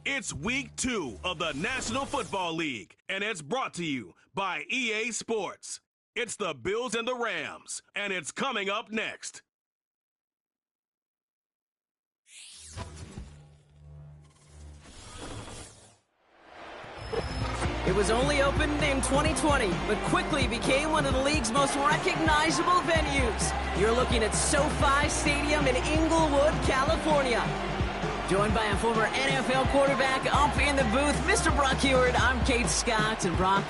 It's week 2 of the National Football League, and it's brought to you by EA Sports. It's the Bills and the Rams, and it's coming up next. It was only opened in 2020, but quickly became one of the league's most recognizable venues. You're looking at SoFi Stadium in Inglewood, California. Joined by a former NFL quarterback up in the booth, Mr. Brock Heward. I'm Kate Scott, and Brock,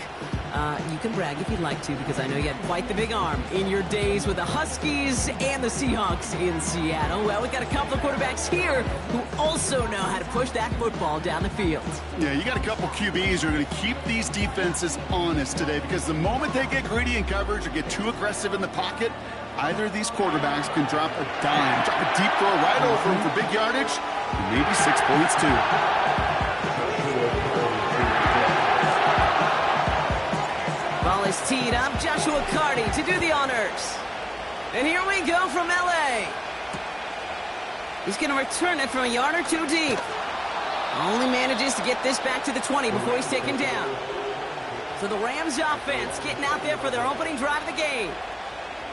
you can brag if you'd like to, because I know you had quite the big arm in your days with the Huskies and the Seahawks in Seattle. Well, we've got a couple of quarterbacks here who also know how to push that football down the field. Yeah, you got a couple QBs who are going to keep these defenses honest today, because the moment they get greedy in coverage or get too aggressive in the pocket, either of these quarterbacks can drop a dime, drop a deep throw right over them for big yardage, and maybe 6 points too. Ball is teed up. Joshua Carty to do the honors. And here we go from L.A. He's going to return it from a yard or two deep. Only manages to get this back to the 20 before he's taken down. So the Rams offense getting out there for their opening drive of the game.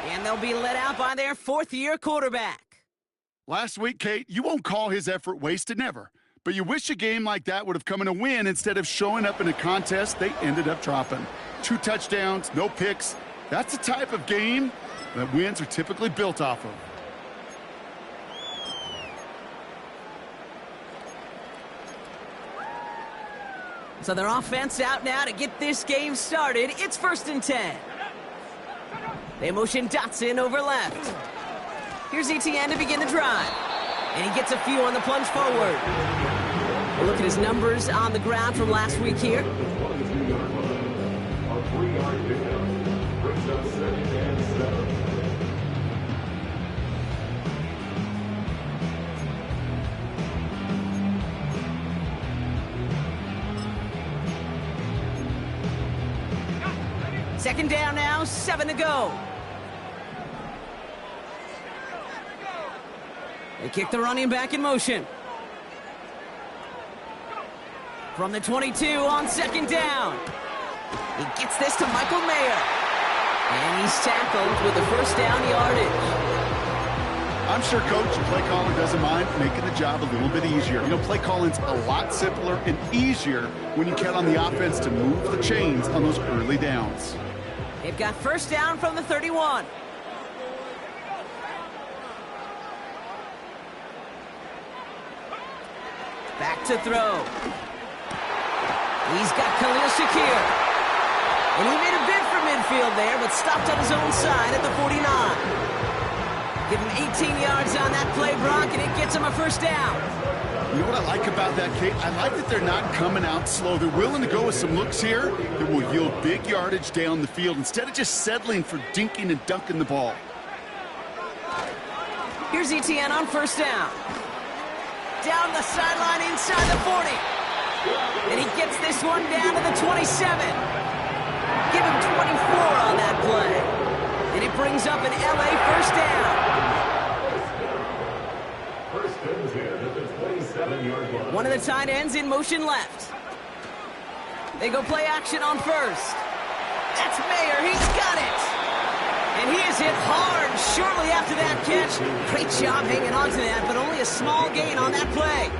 And they'll be led out by their fourth-year quarterback. Last week, Kate, you won't call his effort wasted, never. But you wish a game like that would have come in a win instead of showing up in a contest they ended up dropping. 2 touchdowns, no picks. That's the type of game that wins are typically built off of. So their offense out now to get this game started. It's 1st and 10. They motion Dotson over left. Here's Etienne to begin the drive. And he gets a few on the plunge forward. We'll look at his numbers on the ground from last week here. Second down now, 7 to go. They kick the running back in motion. From the 22 on 2nd down. He gets this to Michael Mayer. And he's tackled with the 1st down yardage. I'm sure Coach play calling doesn't mind making the job a little bit easier. You know, play calling's a lot simpler and easier when you count on the offense to move the chains on those early downs. They've got 1st down from the 31. Back to throw. He's got Khalil Shakir. And he made a bid for midfield there, but stopped on his own side at the 49. Give him 18 yards on that play, Brock, and it gets him a 1st down. You know what I like about that, Kate? I like that they're not coming out slow. They're willing to go with some looks here that will yield big yardage down the field instead of just settling for dinking and dunking the ball. Here's Etienne on 1st down. Down the sideline inside the 40. And he gets this one down to the 27. Give him 24 on that play. And it brings up an LA first down. One of the tight ends in motion left. They go play action on first. That's Mayer. He's got it. And he is hit hard shortly after that catch. Great job hanging on to that, but only a small gain on that play.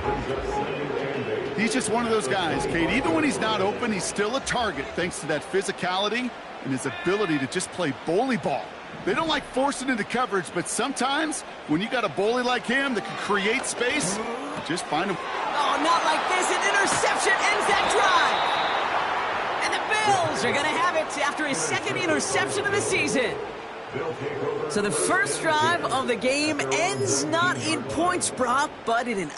He's just one of those guys, Kate. Even when he's not open, he's still a target thanks to that physicality and his ability to just play bully ball. They don't like forcing into coverage, but sometimes when you got a bully like him that can create space, just find him. Oh, not like this. An interception ends that drive. And the Bills are going to have it after his second interception of the season. So the first drive of the game ends not in points, Brock, but in an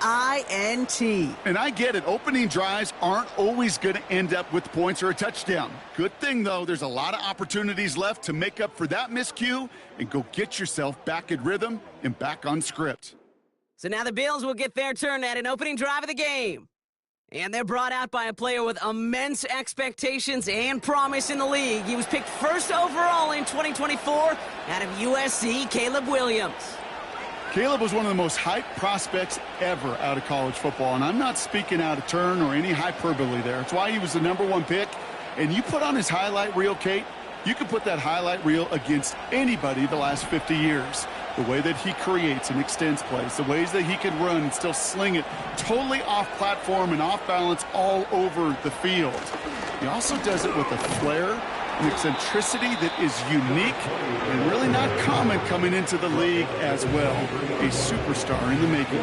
INT. And I get it. Opening drives aren't always going to end up with points or a touchdown. Good thing, though, there's a lot of opportunities left to make up for that miscue and go get yourself back in rhythm and back on script. So now the Bills will get their turn at an opening drive of the game. And they're brought out by a player with immense expectations and promise in the league. He was picked first overall in 2024 out of USC, Caleb Williams. Caleb was one of the most hyped prospects ever out of college football, and I'm not speaking out of turn or any hyperbole there. It's why he was the #1 pick. And you put on his highlight reel, Kate, you can put that highlight reel against anybody the last 50 years. The way that he creates and extends plays, the ways that he can run and still sling it totally off platform and off balance all over the field. He also does it with a flair and eccentricity that is unique and really not common coming into the league as well. A superstar in the making.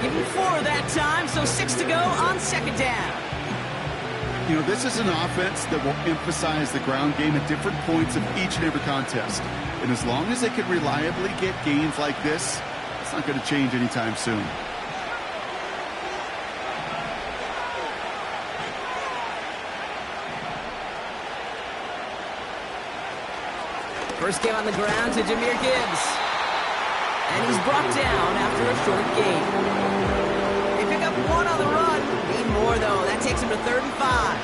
Give him 4 that time, so 6 to go on second down. You know, this is an offense that will emphasize the ground game at different points of each and every contest. And as long as they can reliably get gains like this, it's not going to change anytime soon. First game on the ground to Jahmyr Gibbs. And he's brought down after a short gain. They pick up 1 on the run. Need more, though. That takes him to 3rd and 5.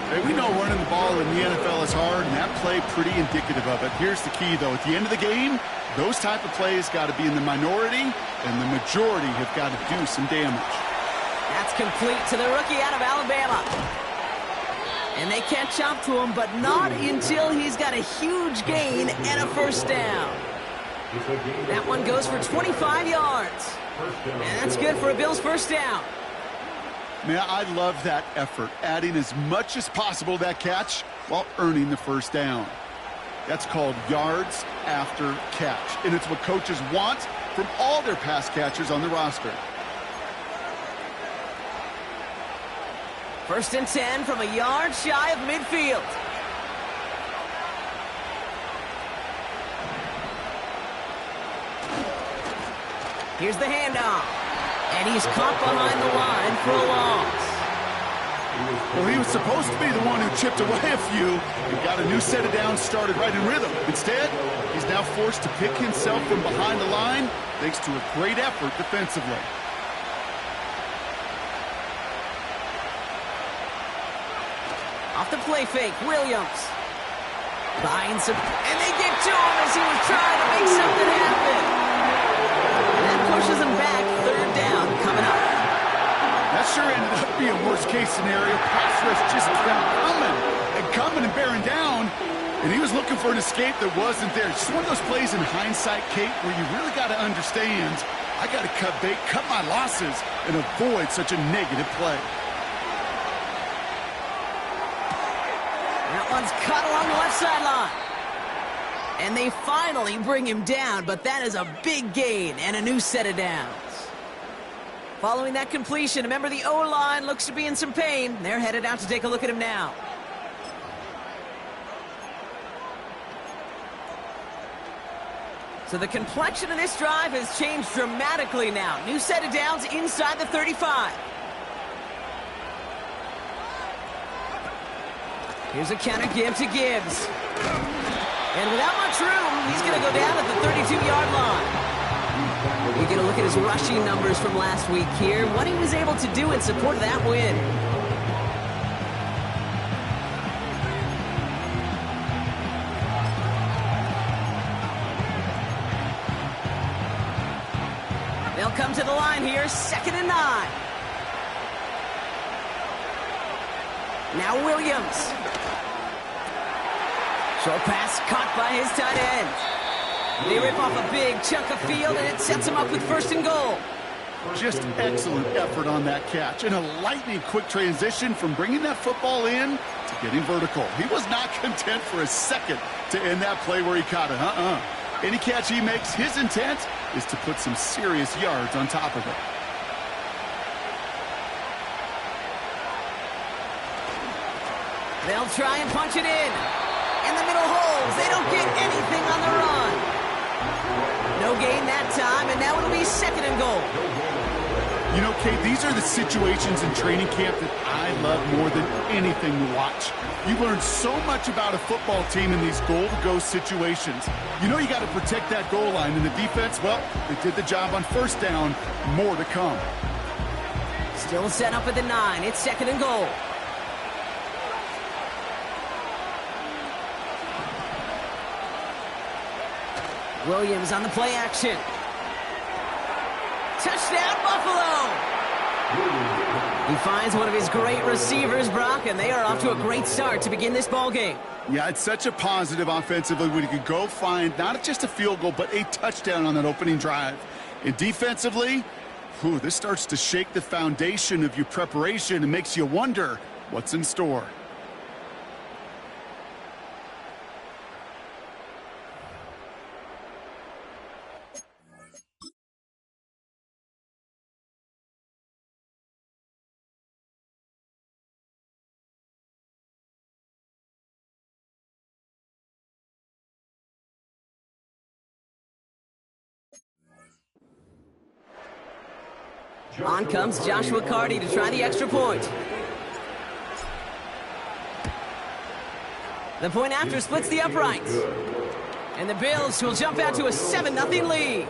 Hey, we know running the ball in the NFL is hard, and that play pretty indicative of it. Here's the key, though. At the end of the game, those type of plays got to be in the minority, and the majority have got to do some damage. That's complete to the rookie out of Alabama. And they catch up to him, but not until he's got a huge gain and a first down. That one goes for 25 yards. And that's good for a Bills first down. Man, I love that effort, adding as much as possible to that catch while earning the first down. That's called yards after catch, and it's what coaches want from all their pass catchers on the roster. 1st and 10 from a yard shy of midfield. Here's the handoff. And he's caught behind the line for a loss. Well, he was supposed to be the one who chipped away a few and got a new set of downs started right in rhythm. Instead, he's now forced to pick himself from behind the line thanks to a great effort defensively. Off the play fake, Williams. Finds him, and they get to him as he was trying to make something happen. And that pushes him back, 3rd down coming up. That sure ended up being worst-case scenario. Pass rush just kept coming and bearing down, and he was looking for an escape that wasn't there. Just one of those plays in hindsight, Kate, where you really got to understand, I got to cut bait, cut my losses, and avoid such a negative play. That one's cut along the left sideline. And they finally bring him down, but that is a big gain and a new set of downs. Following that completion, remember the O-line looks to be in some pain. They're headed out to take a look at him now. So the complexion of this drive has changed dramatically now. New set of downs inside the 35. Here's a counter give to Gibbs. And without much room, he's going to go down at the 32-yard line. We get a look at his rushing numbers from last week here, what he was able to do in support of that win. They'll come to the line here, 2nd and 9. Now Williams. Short pass caught by his tight end. They rip off a big chunk of field, and it sets him up with 1st and goal. Just excellent effort on that catch. And a lightning-quick transition from bringing that football in to getting vertical. He was not content for a second to end that play where he caught it. Any catch he makes, his intent is to put some serious yards on top of it. They'll try and punch it in. In the middle holes, they don't get anything on the run. No gain that time, and now it'll be 2nd and goal. You know, Kate, these are the situations in training camp that I love more than anything to watch. You learn so much about a football team in these goal-to-go situations. You know you got to protect that goal line, and the defense, well, they did the job on 1st down. More to come. Still set up at the 9. It's 2nd and goal. Williams on the play action. Touchdown, Buffalo! He finds one of his great receivers, Brock, and they are off to a great start to begin this ball game. Yeah, it's such a positive offensively when you can go find not just a field goal, but a touchdown on that opening drive. And defensively, this starts to shake the foundation of your preparation and makes you wonder what's in store. On comes Joshua Carty to try the extra point. The point after splits the uprights. And the Bills will jump out to a 7-0 lead.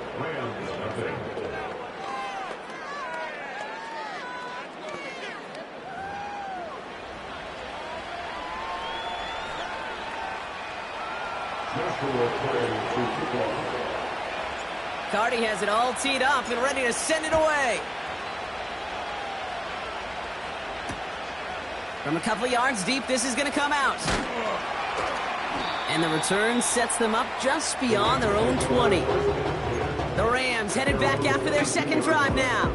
Carty has it all teed up and ready to send it away. From a couple of yards deep, this is going to come out. And the return sets them up just beyond their own 20. The Rams headed back after their 2nd drive now.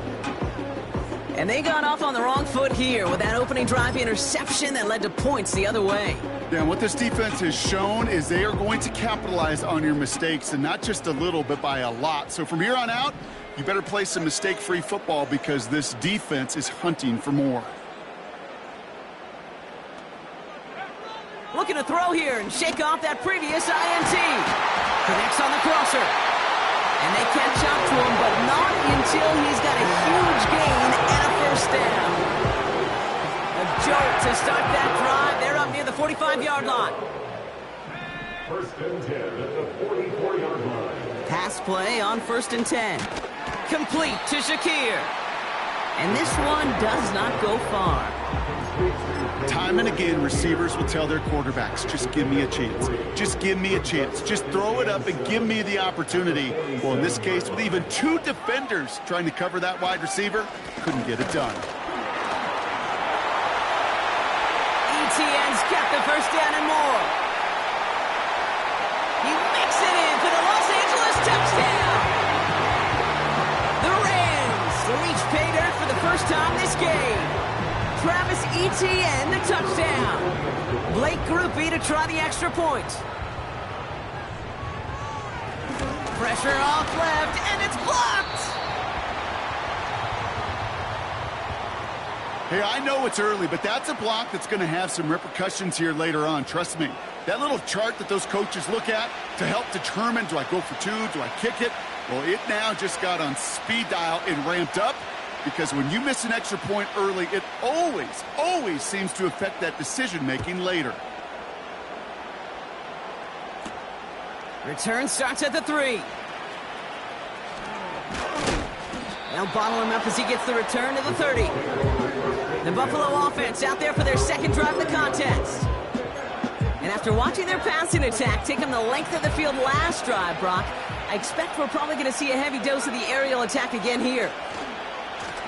And they got off on the wrong foot here with that opening drive interception that led to points the other way. Yeah, and what this defense has shown is they are going to capitalize on your mistakes, and not just a little, but by a lot. So from here on out, you better play some mistake-free football because this defense is hunting for more. Looking to throw here and shake off that previous INT. Connects on the crosser. And they catch up to him, but not until he's got a huge gain and a 1st down. A jolt to start that drive. They're up near the 45-yard line. 1st and 10 at the 44-yard line. Pass play on 1st and 10. Complete to Shakir. And this one does not go far. Time and again, receivers will tell their quarterbacks, just give me a chance. Just give me a chance. Just throw it up and give me the opportunity. Well, in this case, with even 2 defenders trying to cover that wide receiver, couldn't get it done. ETN's kept the 1st down and more. He makes it in for the Los Angeles touchdown. The Rams reach pay dirt for the first time this game. Travis Etienne, the touchdown. Blake Grupe to try the extra point. Pressure off left, and it's blocked. Hey, I know it's early, but that's a block that's going to have some repercussions here later on. Trust me. That little chart that those coaches look at to help determine, do I go for 2, do I kick it? Well, it now just got on speed dial and ramped up. Because when you miss an extra point early, it always seems to affect that decision-making later. Return starts at the 3. They'll bottle him up as he gets the return to the 30. The Buffalo offense out there for their second drive of the contest. And after watching their passing attack take them the length of the field last drive, Brock, I expect we're probably going to see a heavy dose of the aerial attack again here.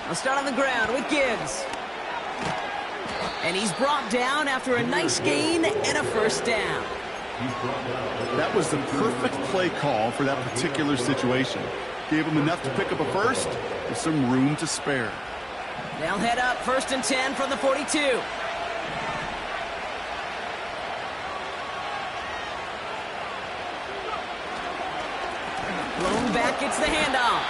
I'll start on the ground with Gibbs. And he's brought down after a nice gain and a first down. That was the perfect play call for that particular situation. Gave him enough to pick up a first with some room to spare. They'll head up 1st and 10 from the 42. Blown back gets the handoff.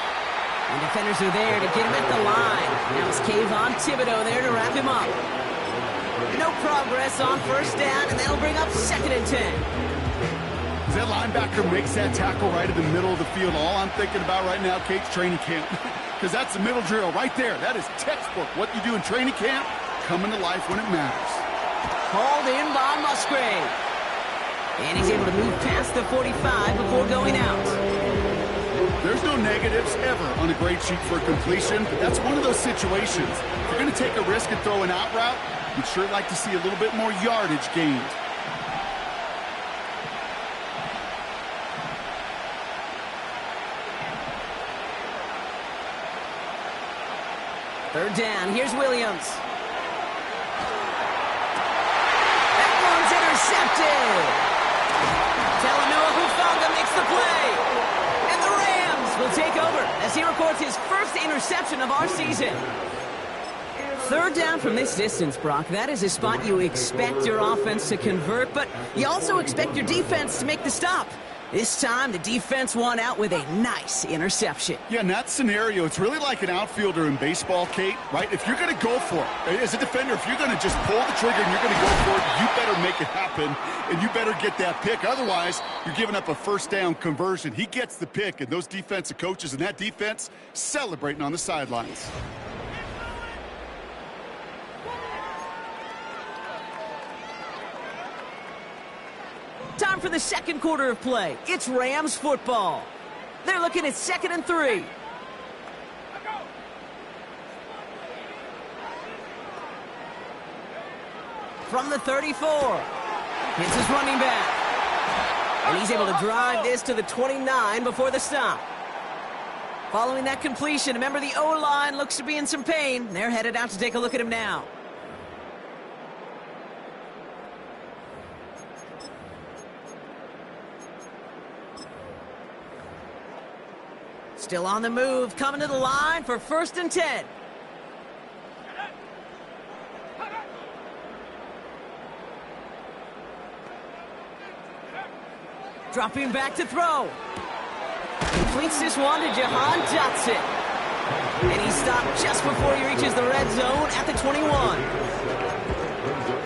And defenders are there to get him at the line. Now it's Kayvon Thibodeau there to wrap him up. No progress on first down, and that'll bring up 2nd and 10. As that linebacker makes that tackle right in the middle of the field, all I'm thinking about right now, Kate's training camp. Because that's the middle drill right there. That is textbook. What you do in training camp, coming to life when it matters. Called in by Musgrave. And he's able to move past the 45 before going out. There's no negatives ever on a grade sheet for completion, but that's one of those situations. If you're going to take a risk and throw an out route, you'd sure like to see a little bit more yardage gained. Third down, here's Williams. That one's intercepted. Talanoa Hufanga makes the play. And the Rams will take over as he records his first interception of our season. Third down from this distance, Brock. That is a spot you expect your offense to convert, but you also expect your defense to make the stop. This time, the defense won out with a nice interception. Yeah, in that scenario, it's really like an outfielder in baseball, Kate, right? If you're going to go for it, as a defender, if you're going to just pull the trigger and you're going to go for it, you better make it happen, and you better get that pick. Otherwise, you're giving up a first down conversion. He gets the pick, and those defensive coaches and that defense celebrating on the sidelines. Time for the second quarter of play. It's Rams football. They're looking at 2nd and 3. From the 34. Hits his running back. And he's able to drive this to the 29 before the stop. Following that completion, a member of the O-line looks to be in some pain. They're headed out to take a look at him now. Still on the move, coming to the line for 1st and 10. Dropping back to throw. Completes this one to Jahan Dotson. And he stopped just before he reaches the red zone at the 21.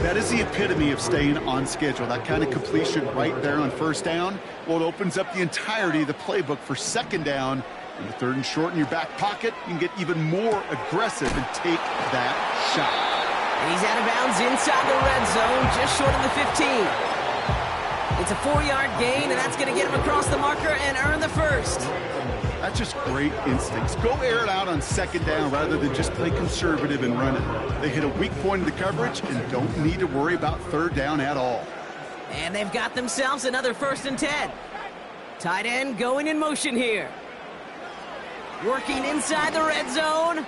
That is the epitome of staying on schedule. That kind of completion right there on first down. Well, it opens up the entirety of the playbook for 2nd down. In the 3rd and short in your back pocket, you can get even more aggressive and take that shot. And he's out of bounds inside the red zone, just short of the 15. It's a 4-yard gain, and that's going to get him across the marker and earn the first. That's just great instincts. Go air it out on 2nd down rather than just play conservative and run it. They hit a weak point in the coverage and don't need to worry about 3rd down at all. And they've got themselves another 1st and 10. Tight end going in motion here. Working inside the red zone.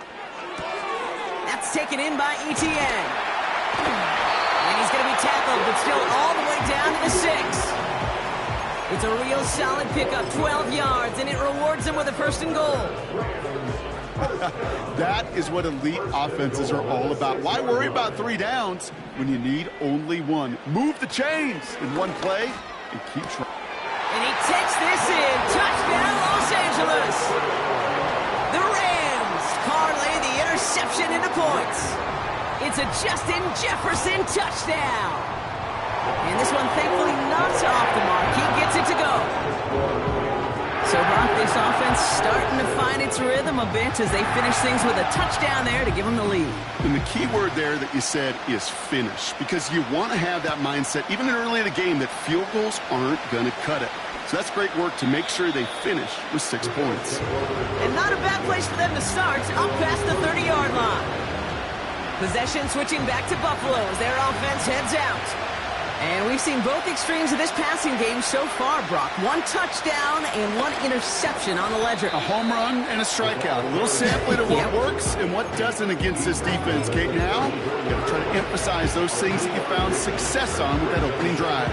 That's taken in by Etienne. And he's going to be tackled, but still all the way down to the 6. It's a real solid pickup, 12 yards, and it rewards him with a 1st and goal. That is what elite offenses are all about. Why worry about 3 downs when you need only 1? Move the chains in one play and keep trying. And he takes this in. Touchdown, Los Angeles. The Rams parlay the interception into points. It's a Justin Jefferson touchdown. And this one thankfully not off the mark. He gets it to go. So Brock, this offense starting to find its rhythm a bit as they finish things with a touchdown there to give them the lead. And the key word there that you said is finish, because you want to have that mindset even early in the game that field goals aren't going to cut it. So that's great work to make sure they finish with 6 points. And not a bad place for them to start, up past the 30-yard line. Possession switching back to Buffalo as their offense heads out. And we've seen both extremes of this passing game so far, Brock. 1 touchdown and 1 interception on the ledger. A home run and a strikeout. A little sampling of what works and what doesn't against this defense, Kate. Now, you got to try to emphasize those things that you found success on with that opening drive.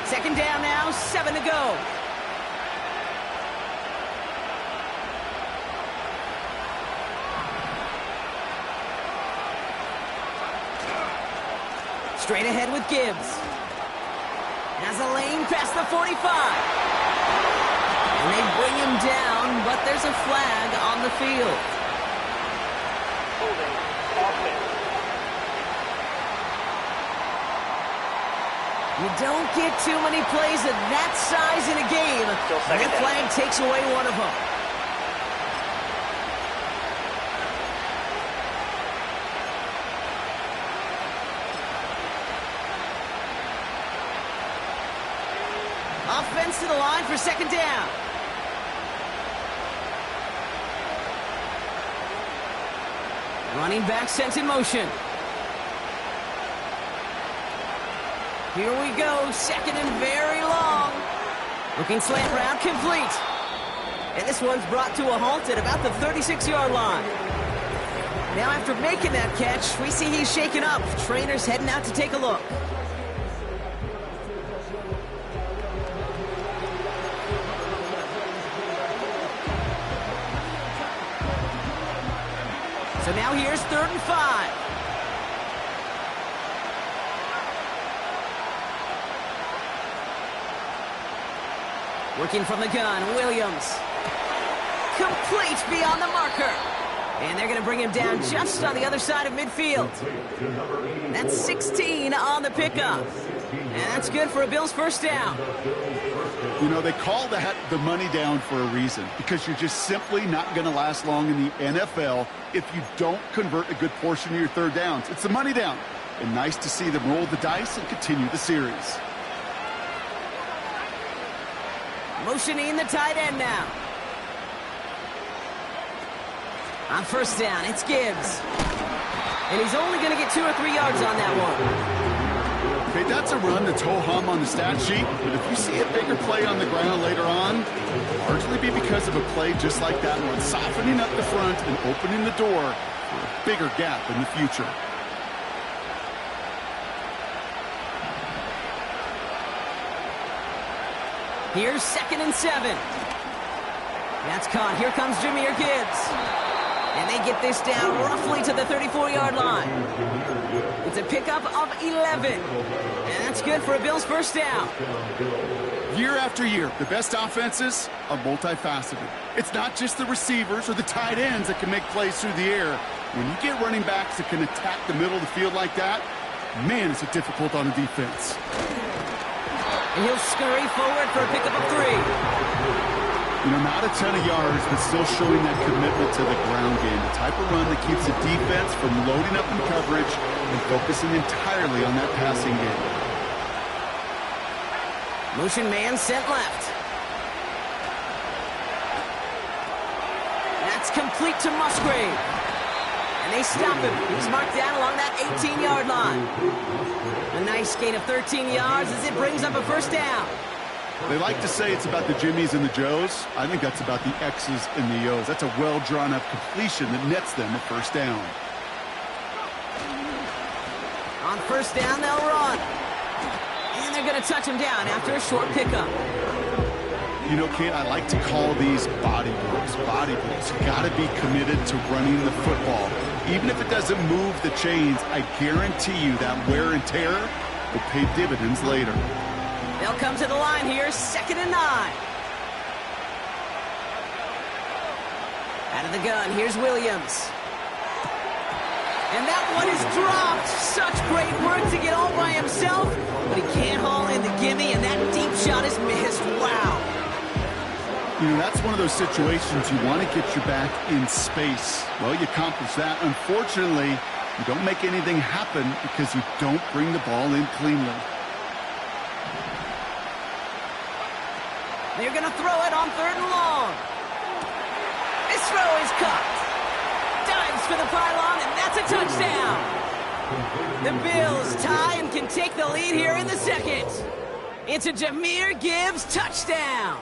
2nd down now, 7 to go. Straight ahead with Gibbs. Has a lane past the 45. And they bring him down, but there's a flag on the field. Holding offense. You don't get too many plays of that size in a game. And that flag takes away one of them. Offense to the line for 2nd down. Running back sent in motion. Here we go, 2nd and very long. Looking slant route complete. And this one's brought to a halt at about the 36-yard line. Now after making that catch, we see he's shaken up. Trainer's heading out to take a look. So now here's 3rd and 5. Working from the gun, Williams. Complete beyond the marker. And they're going to bring him down just on the other side of midfield. That's 16 on the pickup. And that's good for a Bills 1st down. You know, they call that the money down for a reason, because you're just simply not going to last long in the NFL if you don't convert a good portion of your 3rd downs. It's the money down. And nice to see them roll the dice and continue the series. Motioning the tight end now. On 1st down, it's Gibbs. And he's only going to get 2 or 3 yards on that one. Okay, that's a run that's ho-hum on the stat sheet, but if you see a bigger play on the ground later on, it'll largely be because of a play just like that one, softening up the front and opening the door for a bigger gap in the future. Here's 2nd and 7. That's caught. Here comes Jahmyr Gibbs. And they get this down roughly to the 34-yard line. It's a pickup of 11. And that's good for a Bills 1st down. Year after year, the best offenses are multifaceted. It's not just the receivers or the tight ends that can make plays through the air. When you get running backs that can attack the middle of the field like that, man, is it difficult on a defense. And he'll scurry forward for a pickup of 3. You know, not a ton of yards, but still showing that commitment to the ground game. The type of run that keeps the defense from loading up in coverage and focusing entirely on that passing game. Motion man sent left. That's complete to Musgrave. And they stop him. He's marked down along that 18-yard line. A nice gain of 13 yards as it brings up a 1st down. They like to say it's about the Jimmies and the Joes. I think that's about the X's and the O's. That's a well-drawn-up completion that nets them a 1st down. On 1st down, they'll run. And they're going to touch him down after a short pickup. You know, Kate, I like to call these body blows. Body blows. You got to be committed to running the football. Even if it doesn't move the chains, I guarantee you that wear and tear will pay dividends later. They'll come to the line here, 2nd and 9. Out of the gun, here's Williams. And that one is dropped. Such great work to get all by himself, but he can't haul in the gimme, and that deep shot is missed. Wow. You know, that's one of those situations you want to get your back in space. Well, you accomplish that. Unfortunately, you don't make anything happen because you don't bring the ball in cleanly. They're going to throw it on 3rd and long. This throw is caught. Dives for the pylon, and that's a touchdown. The Bills tie and can take the lead here in the second. It's a Jahmyr Gibbs touchdown.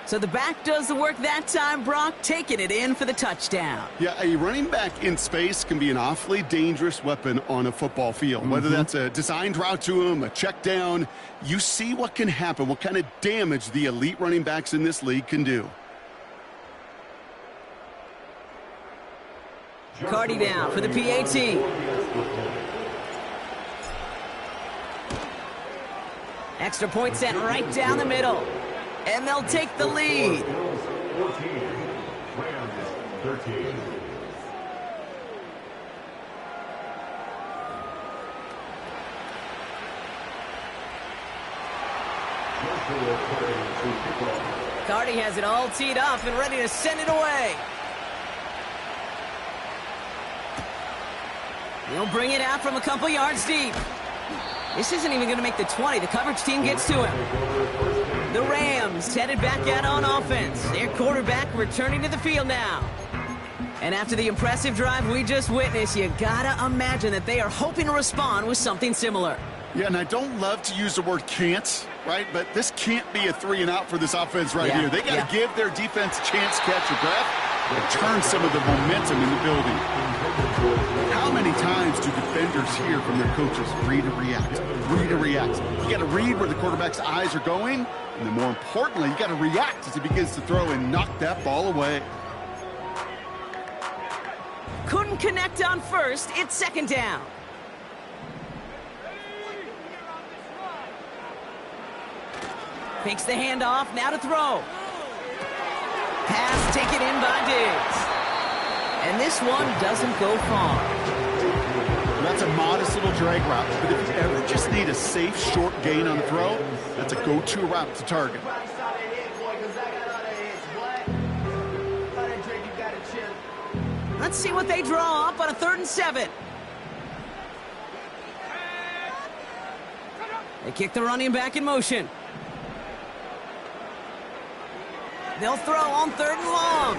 So the back does the work that time, Brock, taking it in for the touchdown. Yeah, a running back in space can be an awfully dangerous weapon on a football field. Whether that's a designed route to him, a check down, you see what can happen, what kind of damage the elite running backs in this league can do. Cardi down for the PAT. Extra point sent right down the middle. And they'll take the lead. 14, Rams 13. Cardi has it all teed up and ready to send it away. He'll bring it out from a couple yards deep. This isn't even going to make the 20. The coverage team gets to him. The Rams headed back out on offense. Their quarterback returning to the field now. And after the impressive drive we just witnessed, you gotta imagine that they are hoping to respond with something similar. Yeah, and I don't love to use the word can't, right? But this can't be a 3 and out for this offense right here. They got to give their defense a chance to catch a breath and turn some of the momentum in the building. How many times do defenders hear from their coaches, read and react, read and react? You got to read where the quarterback's eyes are going, and then more importantly, you got to react as he begins to throw and knock that ball away. Couldn't connect on first. It's 2nd down. Fakes the handoff, now to throw. Pass taken in by Diggs. And this one doesn't go far. That's a modest little drag route, but if you ever just need a safe, short gain on the throw, that's a go-to route to target. Let's see what they draw up on a 3rd and 7. They kick the running back in motion. They'll throw on 3rd and long.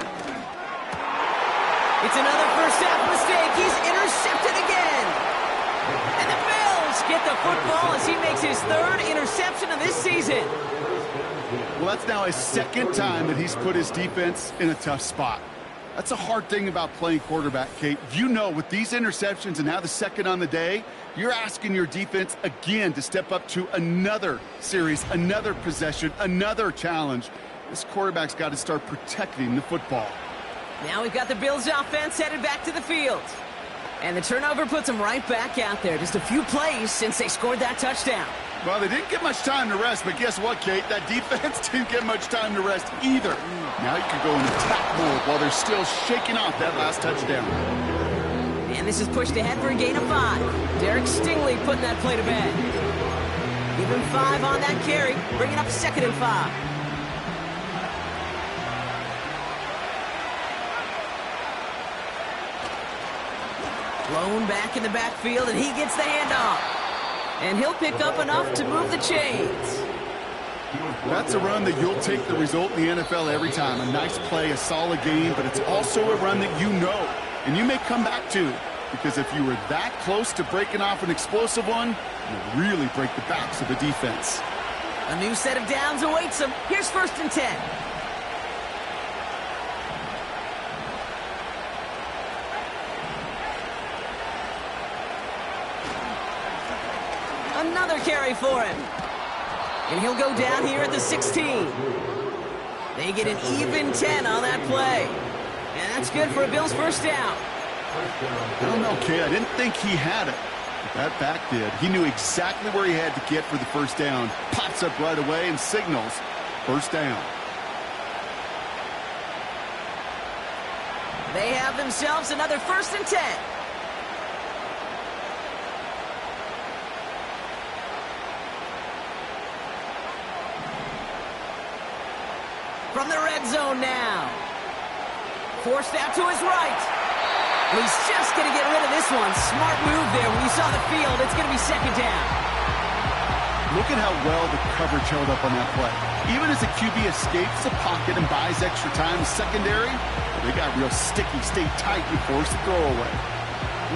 It's another first half mistake. He's intercepted again. And the Bills get the football as he makes his 3rd interception of this season. Well, that's now his 2nd time that he's put his defense in a tough spot. That's a hard thing about playing quarterback, Kate. You know, with these interceptions and now the 2nd on the day, you're asking your defense again to step up to another series, another possession, another challenge. This quarterback's got to start protecting the football. Now we've got the Bills offense headed back to the field. And the turnover puts them right back out there. Just a few plays since they scored that touchdown. Well, they didn't get much time to rest, but guess what, Kate? That defense didn't get much time to rest either. Now you can go in attack mode while they're still shaking off that last touchdown. And this is pushed ahead for a gain of 5. Derek Stingley putting that play to bed. Give him 5 on that carry, bringing up 2nd and 5. Blown back in the backfield, and he gets the handoff. And he'll pick up enough to move the chains. That's a run that you'll take the result in the NFL every time. A nice play, a solid game, but it's also a run that you know and you may come back to. Because if you were that close to breaking off an explosive one, you'll really break the backs of the defense. A new set of downs awaits him. Here's 1st and 10. Another carry for him. And he'll go down here at the 16. They get an even 10 on that play. And that's good for a Bills 1st down. I don't know, kid. I didn't think he had it. But that back did. He knew exactly where he had to get for the 1st down. Pops up right away and signals 1st down. They have themselves another 1st and 10. From the red zone now. Forced out to his right. He's just going to get rid of this one. Smart move there. When you saw the field, it's going to be 2nd down. Look at how well the coverage held up on that play. Even as the QB escapes the pocket and buys extra time in secondary, they got real sticky, stayed tight, and forced the throwaway.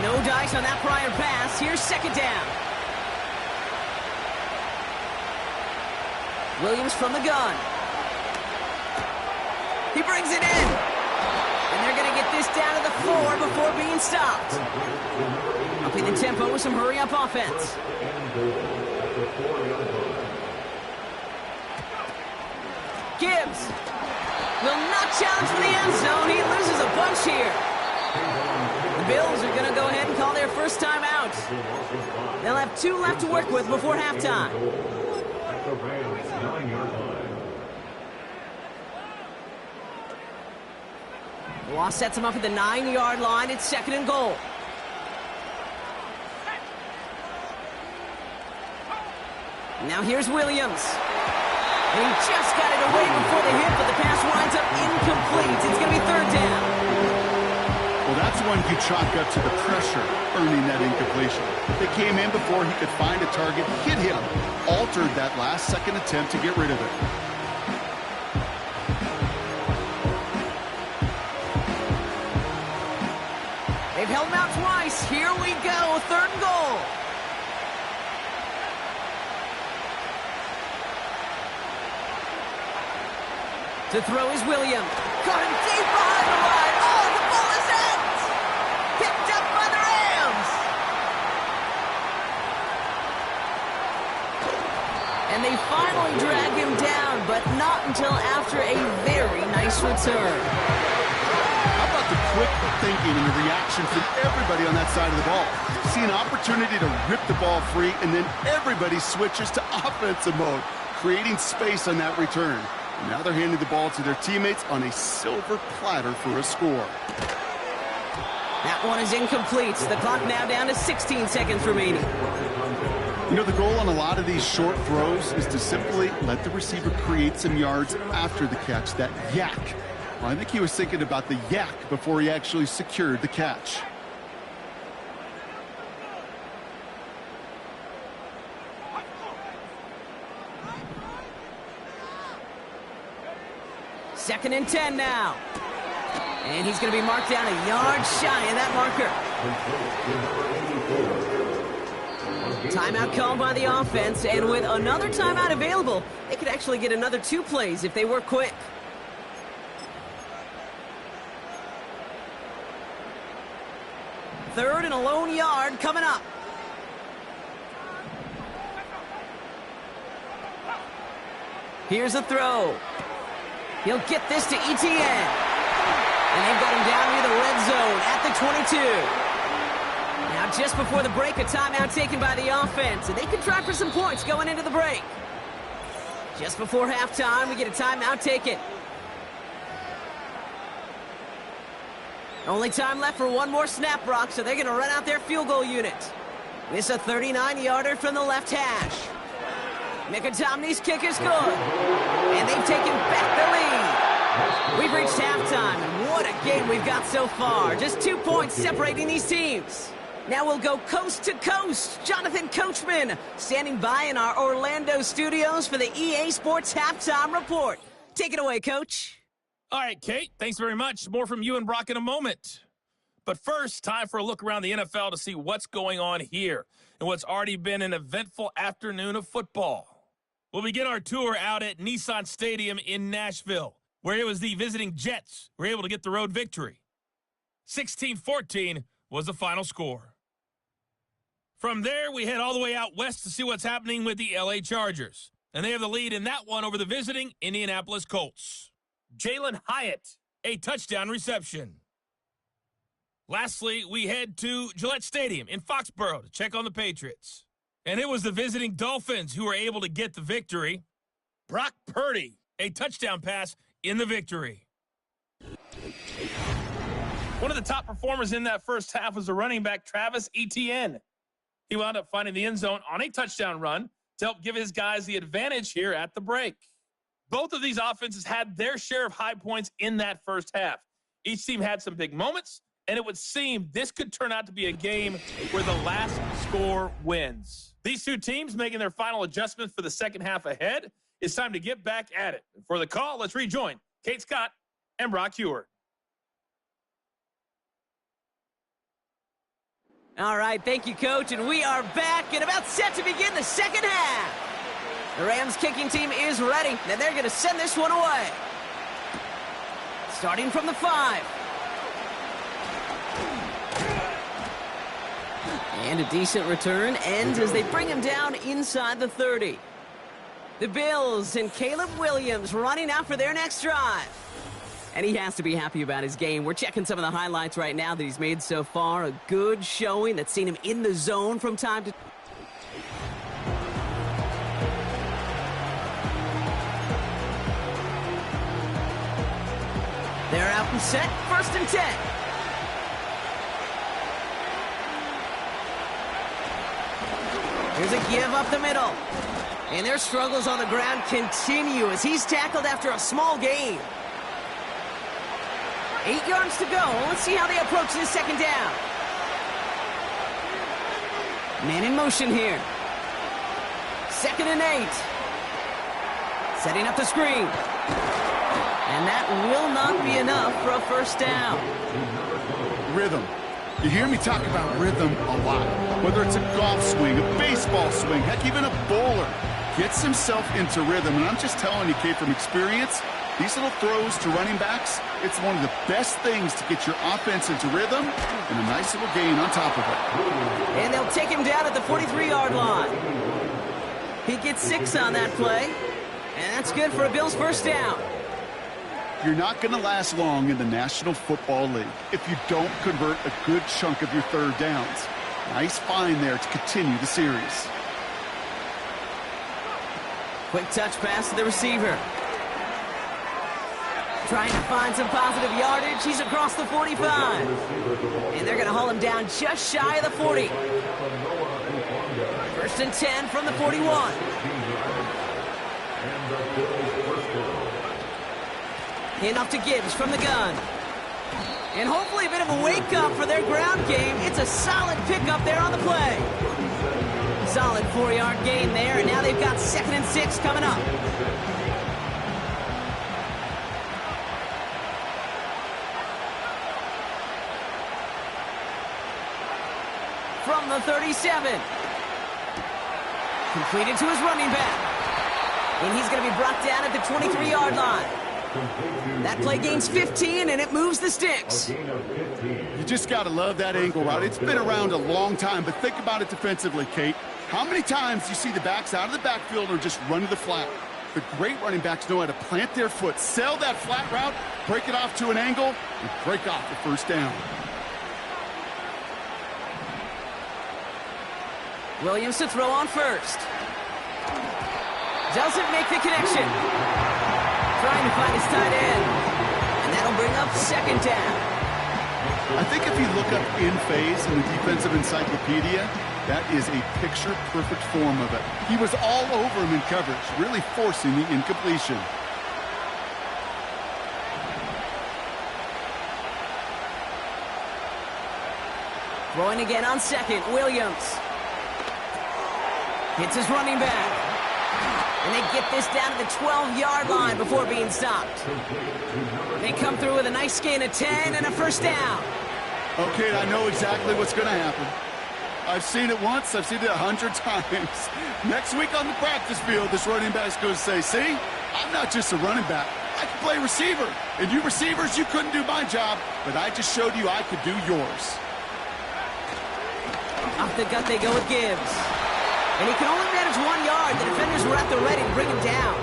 No dice on that prior pass. Here's second down. Williams from the gun. He brings it in. And they're going to get this down to the 4 before being stopped. Upping the tempo with some hurry-up offense. Gibbs will not challenge for the end zone. He loses a bunch here. The Bills are going to go ahead and call their first time out. They'll have 2 left to work with before halftime. Law sets him up at the 9-yard line. It's 2nd and goal. Now here's Williams. And he just got it away before the hit, but the pass winds up incomplete. It's going to be 3rd down. Well, that's one you chalk up to the pressure earning that incompletion. They came in before he could find a target, hit him, altered that last-second attempt to get rid of it. They've held him out twice. Here we go, 3rd and goal. To throw is Williams. Caught him deep behind the line. Oh, the ball is out! Picked up by the Rams! And they finally drag him down, but not until after a very nice return. How about the quick thinking and the reaction from everybody on that side of the ball? See an opportunity to rip the ball free, and then everybody switches to offensive mode, creating space on that return. And now they're handing the ball to their teammates on a silver platter for a score. That one is incomplete. The clock now down to 16 seconds remaining. You know, the goal on a lot of these short throws is to simply let the receiver create some yards after the catch, that yak. Well, I think he was thinking about the yak before he actually secured the catch. Second and 10 now. And he's going to be marked down a yard shy of that marker. Timeout called by the offense, and with another timeout available, they could actually get another 2 plays if they work quick. Third and a lone yard coming up. Here's a throw. He'll get this to Etienne. And they've got him down near the red zone at the 22. Now just before the break, a timeout taken by the offense. And they can try for some points going into the break. Just before halftime, we get a timeout taken. Only time left for one more snap, Brock, so they're going to run out their field goal unit. This a 39-yarder from the left hash. Mickey-Tomney's kick is good. And they've taken back the lead. We've reached halftime, and what a game we've got so far. Just 2 points separating these teams. Now we'll go coast to coast. Jonathan Coachman standing by in our Orlando studios for the EA Sports Halftime Report. Take it away, Coach. All right, Kate, thanks very much. More from you and Brock in a moment. But first, time for a look around the NFL to see what's going on here and what's already been an eventful afternoon of football. We'll begin our tour out at Nissan Stadium in Nashville, where it was the visiting Jets who were able to get the road victory. 16-14 was the final score. From there, we head all the way out west to see what's happening with the LA Chargers. And they have the lead in that one over the visiting Indianapolis Colts. Jalen Hyatt, a touchdown reception. Lastly, we head to Gillette Stadium in Foxborough to check on the Patriots. And it was the visiting Dolphins who were able to get the victory. Brock Purdy, a touchdown pass in the victory. One of the top performers in that first half was the running back Travis Etienne. He wound up finding the end zone on a touchdown run to help give his guys the advantage here at the break. Both of these offenses had their share of high points in that first half. Each team had some big moments, and it would seem this could turn out to be a game where the last score wins. These two teams making their final adjustments for the second half ahead. It's time to get back at it. For the call, let's rejoin Kate Scott and Brock Heward. All right, thank you, Coach, and we are back and about set to begin the second half. The Rams kicking team is ready, and they're going to send this one away. Starting from the 5. And a decent return ends as they bring him down inside the 30. The Bills and Caleb Williams running out for their next drive. And he has to be happy about his game. We're checking some of the highlights right now that he's made so far. A good showing that's seen him in the zone from time to time. They're out and set, 1st and 10. Here's a give up the middle. And their struggles on the ground continue as he's tackled after a small gain. 8 yards to go. Let's see how they approach this second down. Man in motion here. 2nd and 8. Setting up the screen. And that will not be enough for a first down. Rhythm. You hear me talk about rhythm a lot. Whether it's a golf swing, a baseball swing, heck, even a bowler gets himself into rhythm. And I'm just telling you, Kate, from experience, these little throws to running backs, it's one of the best things to get your offense into rhythm and a nice little gain on top of it. And they'll take him down at the 43-yard line. He gets 6 on that play, and that's good for a Bills first down. You're not going to last long in the National Football League if you don't convert a good chunk of your third downs. Nice find there to continue the series. Quick touch pass to the receiver. Trying to find some positive yardage. He's across the 45. And they're going to haul him down just shy of the 40. 1st and 10 from the 41. Handoff to Gibbs from the gun. And hopefully a bit of a wake-up for their ground game. It's a solid pickup there on the play. Solid 4-yard gain there, and now they've got 2nd and 6 coming up. From the 37. Completed to his running back. And he's going to be brought down at the 23-yard line. That play gains 15, and it moves the sticks. You just got to love that angle route. It's been around a long time, but think about it defensively, Kate. How many times do you see the backs out of the backfield or just run to the flat? The great running backs know how to plant their foot, sell that flat route, break it off to an angle, and break off the first down. Williams to throw on first. Doesn't make the connection. Trying to find his tight end. And that'll bring up 2nd down. I think if you look up in phase in the defensive encyclopedia, that is a picture-perfect form of it. He was all over him in coverage, really forcing the incompletion. Throwing again on 2nd, Williams. Hits his running back. And they get this down to the 12-yard line before being stopped. They come through with a nice gain of 10 and a first down. Okay, I know exactly what's going to happen. I've seen it once. I've seen it 100 times. Next week on the practice field, this running back's going to say, see, I'm not just a running back. I can play receiver. And you receivers, you couldn't do my job, but I just showed you I could do yours. Off the gut they go with Gibbs. And he can only manage 1 yard. The defenders were at the ready to bring him down.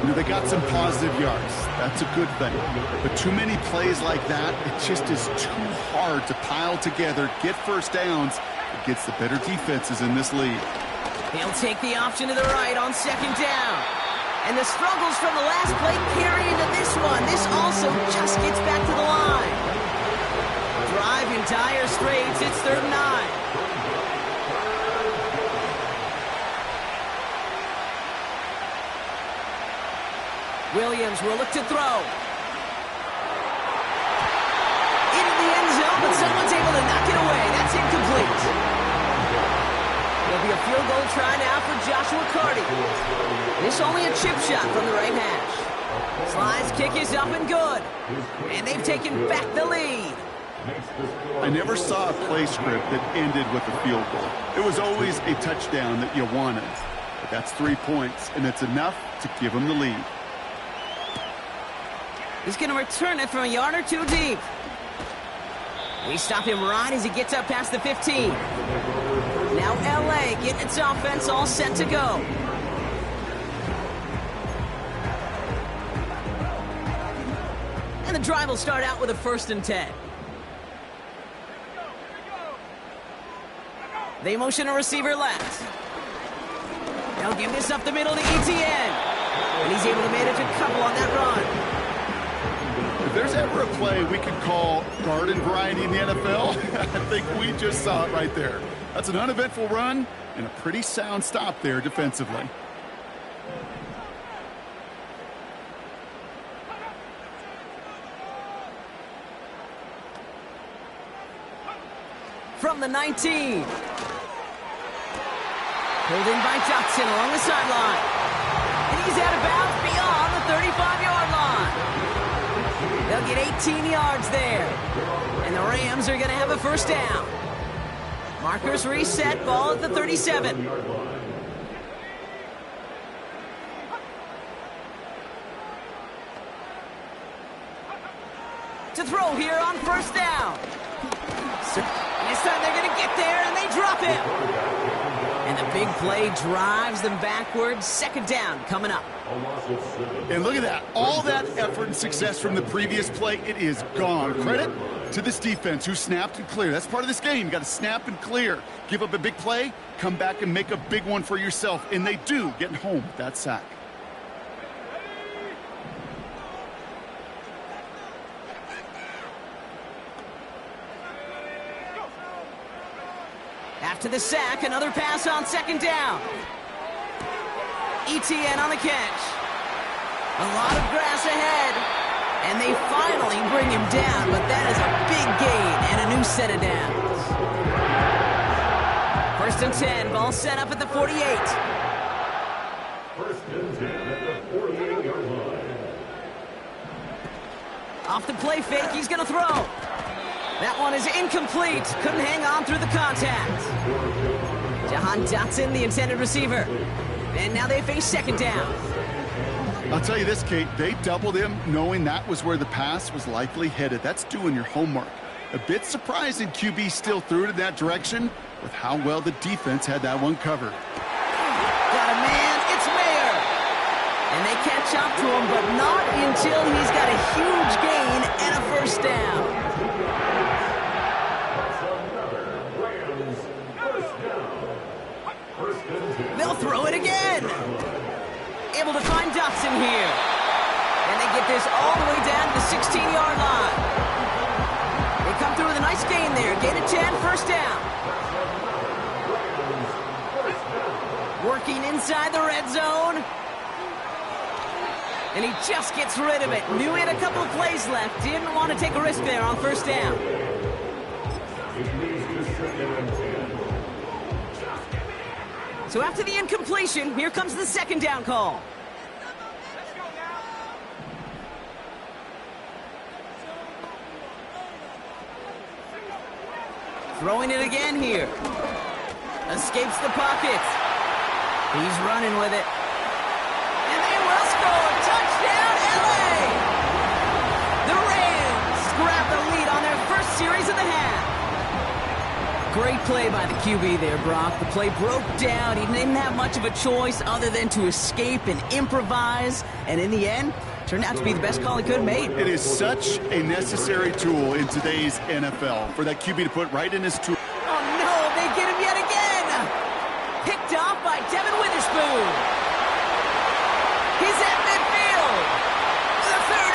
You know, they got some positive yards. That's a good thing. But too many plays like that, it just is too hard to pile together, get first downs. It gets the better defenses in this league. He'll take the option to the right on 2nd down. And the struggles from the last play carry into this one. This also just gets back to the line. Drive in dire straits. It's 3rd and 9. Williams will look to throw. Into the And someone's able to knock it away. That's incomplete. There'll be a field goal try now for Joshua Carty. This only a chip shot from the right hash. Sly's kick is up and good. And they've taken back the lead. I never saw a play script that ended with a field goal. It was always a touchdown that you wanted. But that's 3 points, and it's enough to give them the lead. He's going to return it from a yard or two deep. We stop him right as he gets up past the 15. Now LA getting its offense all set to go. And the drive will start out with a 1st and 10. They motion a receiver left. They'll give this up the middle to ETN. And he's able to manage a couple on that run. If there's ever a play we could call garden variety in the NFL, I think we just saw it right there. That's an uneventful run and a pretty sound stop there defensively. From the 19. Pulled in by Johnson along the sideline. And he's out of bounds beyond the 35-yard line. They'll get 18 yards there. And the Rams are going to have a 1st down. Markers reset, ball at the 37. To throw here on 1st down. This time they're going to get there, and they drop him. And the big play drives them backwards. 2nd down coming up. And look at that. All that effort and success from the previous play, it is gone. Credit to this defense who snapped and cleared. That's part of this game. You got to snap and clear. Give up a big play, come back and make a big one for yourself. And they do, getting home with that sack. After the sack, another pass on 2nd down. ETN on the catch. A lot of grass ahead. And they finally bring him down, but that is a big gain and a new set of downs. 1st and 10, ball set up at the 48. 1st and 10 at the 48-yard line. Off the play fake, he's going to throw. That one is incomplete. Couldn't hang on through the contact. Jahan Dotson, the intended receiver. And now they face 2nd down. I'll tell you this, Kate, they doubled him knowing that was where the pass was likely headed. That's doing your homework. A bit surprising QB still threw it in that direction with how well the defense had that one covered. Got a man, it's Mayer. And they catch up to him, but not until he's got a huge gain and a 1st down. They'll throw it again. Able to find Dotson here. And they get this all the way down to the 16-yard line. They come through with a nice gain there. Gain of 10, 1st down. Working inside the red zone. And he just gets rid of it. Knew he had a couple of plays left. Didn't want to take a risk there on 1st down. So after the incompletion, here comes the 2nd down call. Throwing it again here. Escapes the pocket. He's running with it. And they will score. Touchdown, LA! The Rams grab the lead on their 1st series of the half. Great play by the QB there, Brock. The play broke down. He didn't have much of a choice other than to escape and improvise. And in the end, turned out to be the best call he could have made. It is such a necessary tool in today's NFL for that QB to put right in his tool. Oh, no, they get him yet again. Picked off by Devin Witherspoon. He's at midfield. The 30.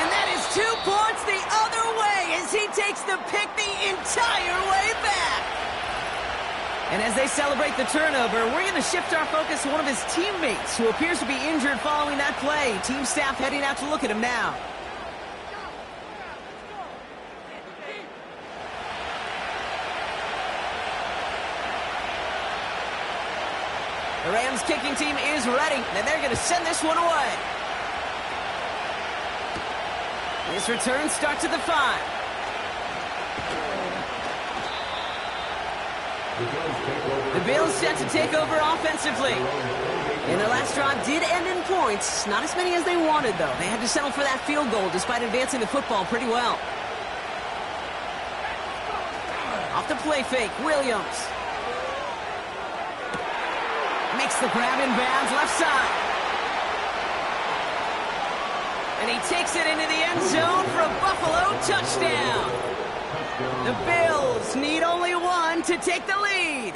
And that is 2 points the other way as he takes the pick the entire way back. And as they celebrate the turnover, we're going to shift our focus to one of his teammates who appears to be injured following that play. Team staff heading out to look at him now. Rams kicking team is ready, and they're going to send this one away. This return starts at the 5. The Bills set to take over offensively. And their last drive did end in points. Not as many as they wanted, though. They had to settle for that field goal despite advancing the football pretty well. Off the play fake, Williams. Makes the grab in bounds, left side. And he takes it into the end zone for a Buffalo touchdown. The Bills need only one to take the lead.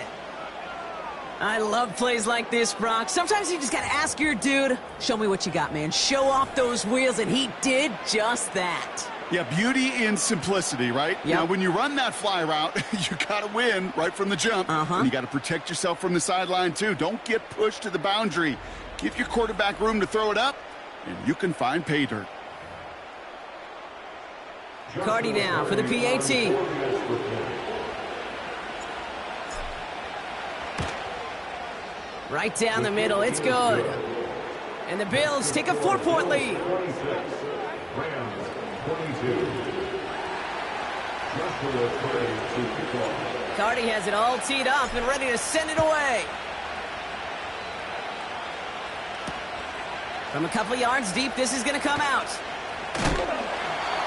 I love plays like this, Brock. Sometimes you just got to ask your dude, show me what you got, man. Show off those wheels, and he did just that. Yeah, beauty in simplicity, right? Yep. Now, when you run that fly route, you got to win right from the jump. And you got to protect yourself from the sideline, too. Don't get pushed to the boundary. Give your quarterback room to throw it up, and you can find pay dirt. Cardi now for the PAT. Right down the middle, it's good. And the Bills take a 4-point lead. 26, Rams 22. Joshua Trey to kick off. Cardi has it all teed up and ready to send it away. From a couple yards deep, this is going to come out.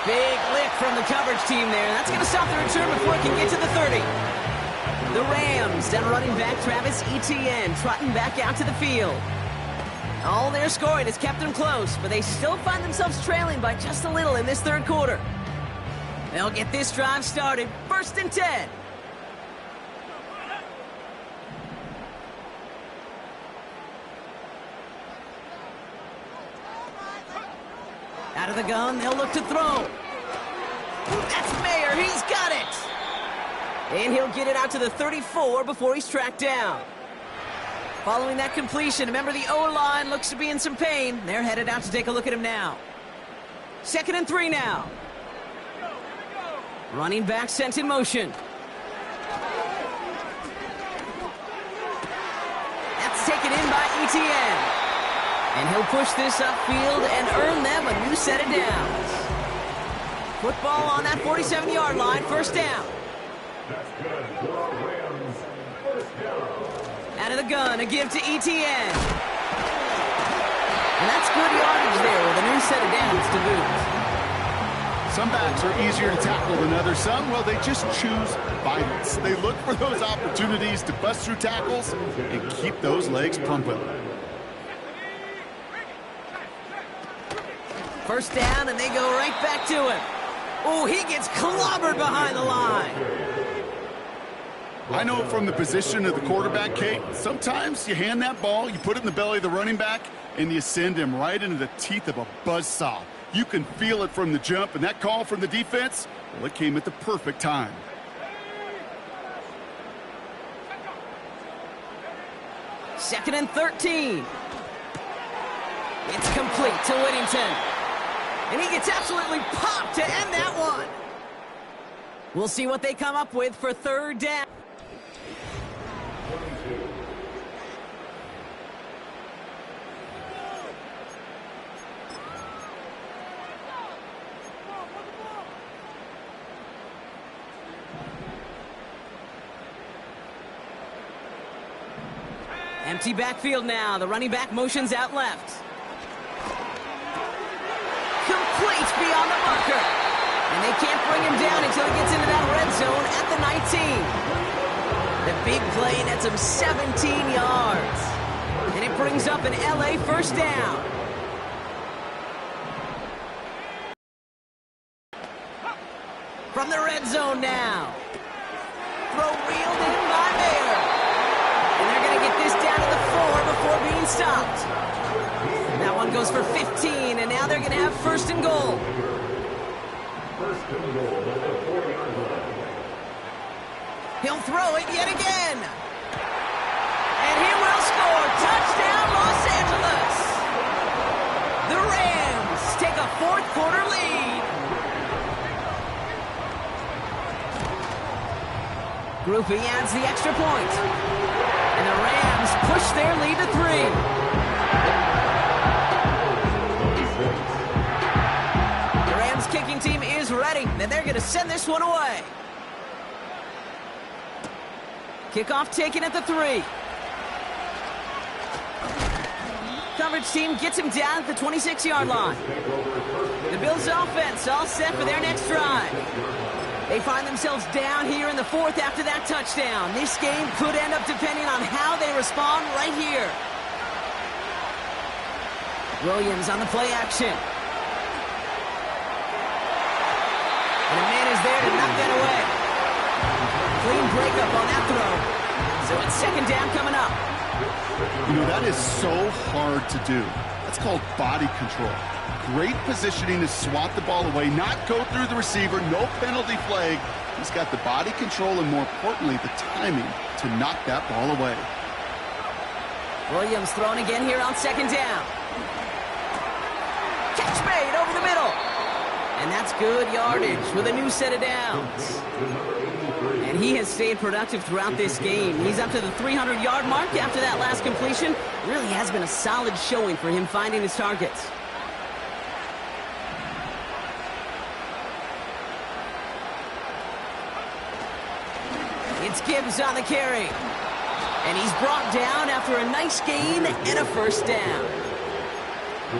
Big lick from the coverage team there. That's going to stop the return before it can get to the 30. The Rams, down running back Travis Etienne, trotting back out to the field. All their scoring has kept them close, but they still find themselves trailing by just a little in this third quarter. They'll get this drive started. 1st and 10. Out of the gun, they'll look to throw. That's Mayer, he's got it! And he'll get it out to the 34 before he's tracked down. Following that completion, remember the O-line looks to be in some pain. They're headed out to take a look at him now. 2nd and 3 now. Running back sent in motion. That's taken in by Etienne. And he'll push this upfield and earn them a new set of downs. Football on that 47-yard line, 1st down. That's good for our Rams. 1st down. Out of the gun, a give to Etienne. And that's good yardage there with a new set of downs to boot. Some backs are easier to tackle than others. Some, well, they just choose violence. They look for those opportunities to bust through tackles and keep those legs pumping. 1st down, and they go right back to him. Oh, he gets clobbered behind the line. I know from the position of the quarterback, Kate, sometimes you hand that ball, you put it in the belly of the running back, and you send him right into the teeth of a buzzsaw. You can feel it from the jump, and that call from the defense, well, it came at the perfect time. Second and 13. It's complete to Whittington. And he gets absolutely popped to end that one. We'll see what they come up with for 3rd down. Empty backfield now. The running back motions out left. Complete beyond the marker. And they can't bring him down until he gets into that red zone at the 19. The big play nets him 17 yards. And it brings up an LA 1st down. From the red zone now. Throw reeled in by Mayer. And they're going to get this down to the 4 before being stopped. That one goes for 15, and now they're going to have 1st and goal. 1st and goal at the 40-yard line. He'll throw it yet again. And he will score. Touchdown, Los Angeles. The Rams take a 4th quarter lead. Groupie adds the extra point. And the Rams Bills push their lead to 3. The Rams kicking team is ready, and they're going to send this one away. Kickoff taken at the 3. Coverage team gets him down at the 26-yard line. The Bills offense all set for their next drive. They find themselves down here in the 4th after that touchdown. This game could end up depending on how they respond right here. Williams on the play action. And a man is there to knock that away. Clean breakup on that throw. So it's 2nd down coming up. You know, that is so hard to do. That's called body control. Great positioning to swat the ball away, not go through the receiver, no penalty flag. He's got the body control and, more importantly, the timing to knock that ball away. Williams thrown again here on 2nd down. Catch made over the middle. And that's good yardage with a new set of downs. And he has stayed productive throughout this game. He's up to the 300-yard mark after that last completion. Really has been a solid showing for him finding his targets. It's Gibbs on the carry. And he's brought down after a nice gain and a 1st down.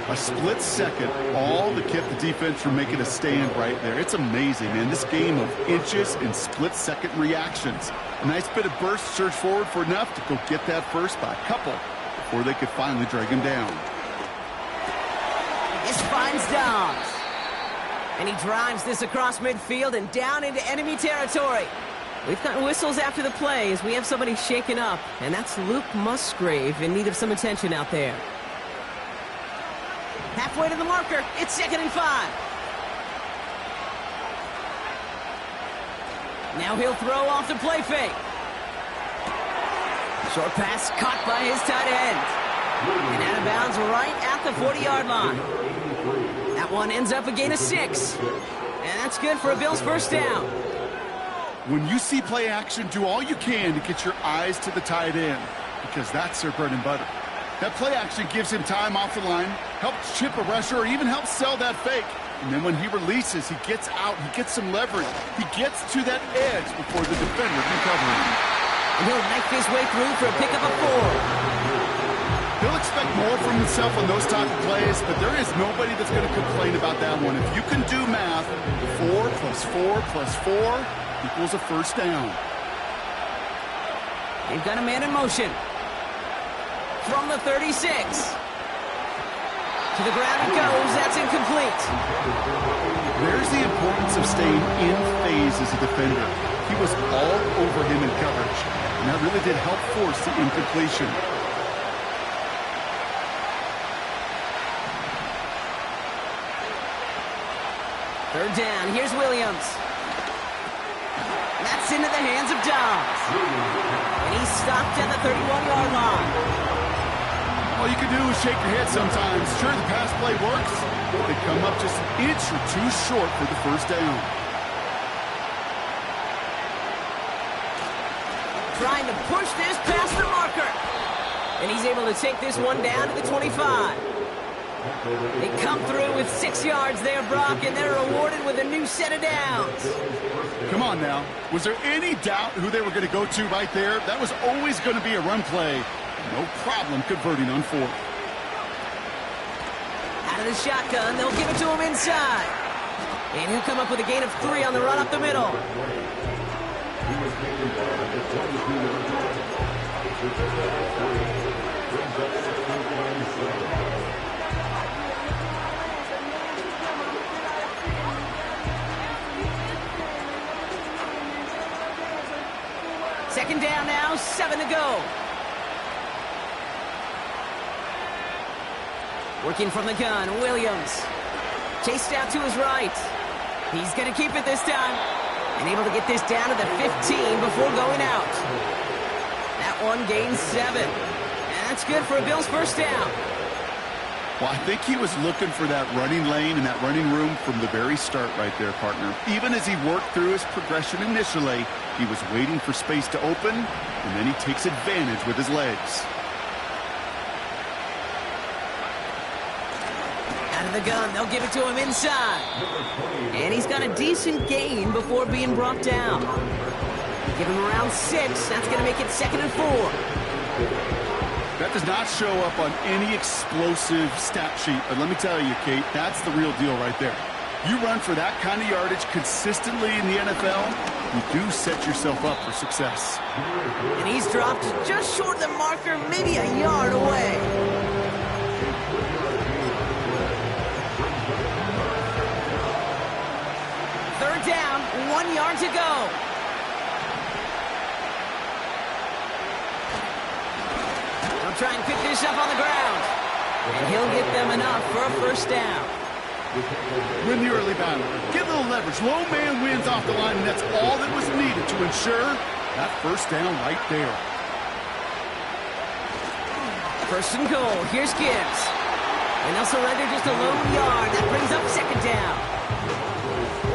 A split second, all that kept the defense from making a stand right there. It's amazing, man. This game of inches and split-second reactions. A nice bit of burst, surge forward for enough to go get that first by a couple before they could finally drag him down. This finds Dobbs. And he drives this across midfield and down into enemy territory. We've got whistles after the play as we have somebody shaken up, and that's Luke Musgrave in need of some attention out there. Halfway to the marker, it's 2nd and 5. Now he'll throw off the play fake. Short pass caught by his tight end. And out of bounds right at the 40-yard line. That one ends up a gain of 6. And that's good for a Bills 1st down. When you see play action, do all you can to get your eyes to the tight end, because that's their bread and butter. That play action gives him time off the line, helps chip a rusher, or even helps sell that fake. And then when he releases, he gets out, he gets some leverage. He gets to that edge before the defender can cover him. And he'll knife his way through for a pickup of 4. He'll expect more from himself on those type of plays, but there is nobody that's going to complain about that one. If you can do math, 4 plus 4 plus 4 equals a 1st down. They've got a man in motion. From the 36. To the ground it goes. That's incomplete. There's the importance of staying in phase as a defender. He was all over him in coverage, and that really did help force the incompletion. Third down. Here's Williams. That's into the hands of Dobbs. And he's stopped at the 31-yard line. All you can do is shake your head sometimes. Sure, the pass play works, but they come up just an inch or 2 short for the 1st down. Trying to push this past the marker. And he's able to take this one down to the 25. They come through with 6 yards there, Brock, and they're rewarded with a new set of downs. Come on now. Was there any doubt who they were going to go to right there? That was always going to be a run play. No problem converting on 4th. Out of the shotgun, they'll give it to him inside. And he'll come up with a gain of 3 on the run up the middle. Second down now, 7 to go. Working from the gun, Williams. Chased out to his right. He's going to keep it this time. And able to get this down to the 15 before going out. That one gains 7. And that's good for a Bills 1st down. Well, I think he was looking for that running lane and that running room from the very start right there, partner. Even as he worked through his progression initially, he was waiting for space to open, and then he takes advantage with his legs. Out of the gun, they'll give it to him inside. And he's got a decent gain before being brought down. Give him around 6. That's going to make it 2nd and 4. That does not show up on any explosive stat sheet, but let me tell you, Kate, that's the real deal right there. You run for that kind of yardage consistently in the NFL, you do set yourself up for success. And he's dropped just short of the marker, maybe a yard away. Third down, 1 yard to go. They'll try and pick this up on the ground. And he'll get them enough for a first down. Win the early battle. Get a little leverage. Low man wins off the line, and that's all that was needed to ensure that first down right there. First and goal. Here's Gibbs. And they'll surrender just a lone yard. That brings up 2nd down.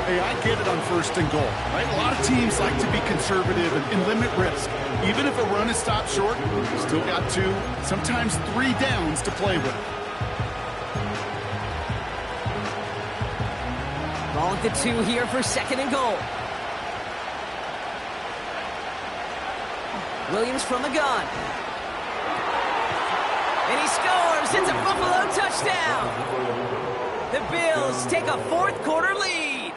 Hey, I get it on first and goal, right? A lot of teams like to be conservative and limit risk. Even if a run is stopped short, you still got 2, sometimes 3 downs to play with. Ball at the 2 here for 2nd and goal. Williams from the gun. And he scores. It's a Buffalo touchdown. The Bills take a 4th quarter lead.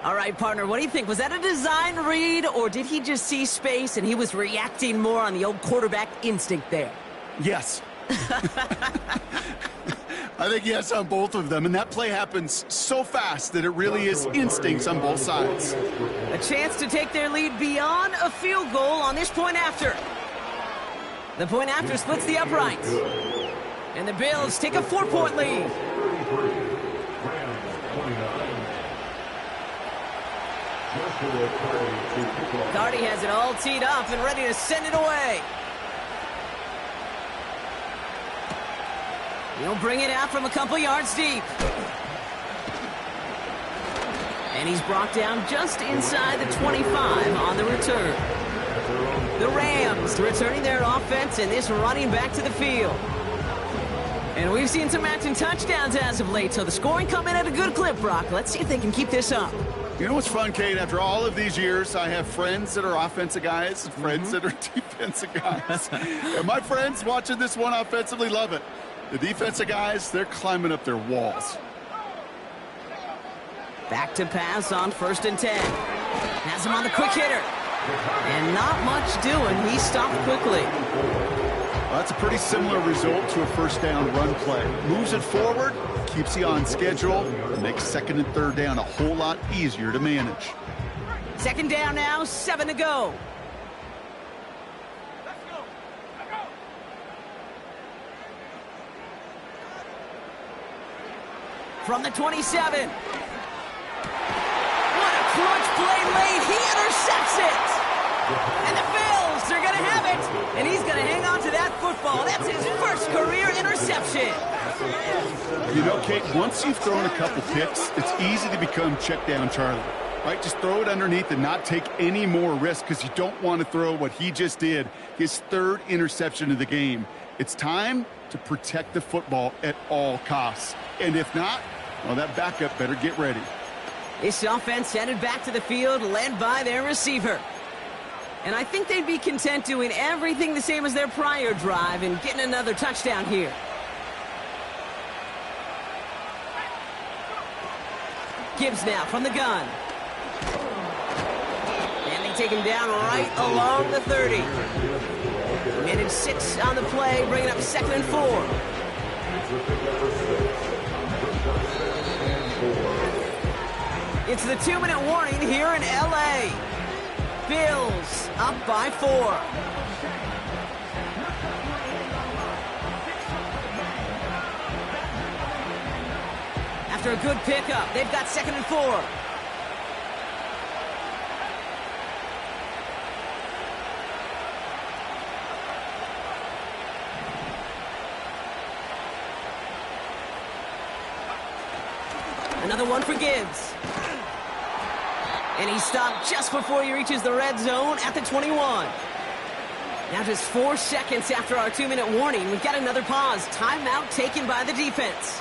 All right, partner, what do you think? Was that a design read, or did he just see space and he was reacting more on the old quarterback instinct there? Yes. I think yes on both of them, and that play happens so fast that it really is instincts on both sides. A chance to take their lead beyond a field goal on this point after. The point after splits the uprights. And the Bills take a 4-point lead. Cardi has it all teed up and ready to send it away. He'll bring it out from a couple yards deep. And he's brought down just inside the 25 on the return. The Rams returning their offense and this running back to the field. And we've seen some matching touchdowns as of late, so the scoring coming at a good clip, Brock. Let's see if they can keep this up. You know what's fun, Kate? After all of these years, I have friends that are offensive guys, friends that are defensive guys. And my friends watching this one offensively love it. The defensive guys, they're climbing up their walls. Back to pass on 1st and 10. Has him on the quick hitter. And not much doing. He stopped quickly. Well, that's a pretty similar result to a first down run play. Moves it forward, keeps you on schedule, and makes 2nd and 3rd down a whole lot easier to manage. 2nd down now, 7 to go. From the 27. What a clutch play late. He intercepts it. And the Bills are going to have it. And he's going to hang on to that football. That's his first career interception. You know, Kate, once you've thrown a couple picks, it's easy to become check down Charlie. Right? Just throw it underneath and not take any more risk because you don't want to throw what he just did, his 3rd interception of the game. It's time to protect the football at all costs. And if not, well, that backup better get ready. This offense headed back to the field, led by their receiver. And I think they'd be content doing everything the same as their prior drive and getting another touchdown here. Gibbs now from the gun. And they take him down right along the 30. Minute 6 on the play, bringing up 2nd and 4. It's the 2-minute warning here in L.A. Bills up by 4. After a good pickup, they've got 2nd and 4. Another one for Gibbs. And he stopped just before he reaches the red zone at the 21. Now just 4 seconds after our 2-minute warning, we've got another pause. Timeout taken by the defense.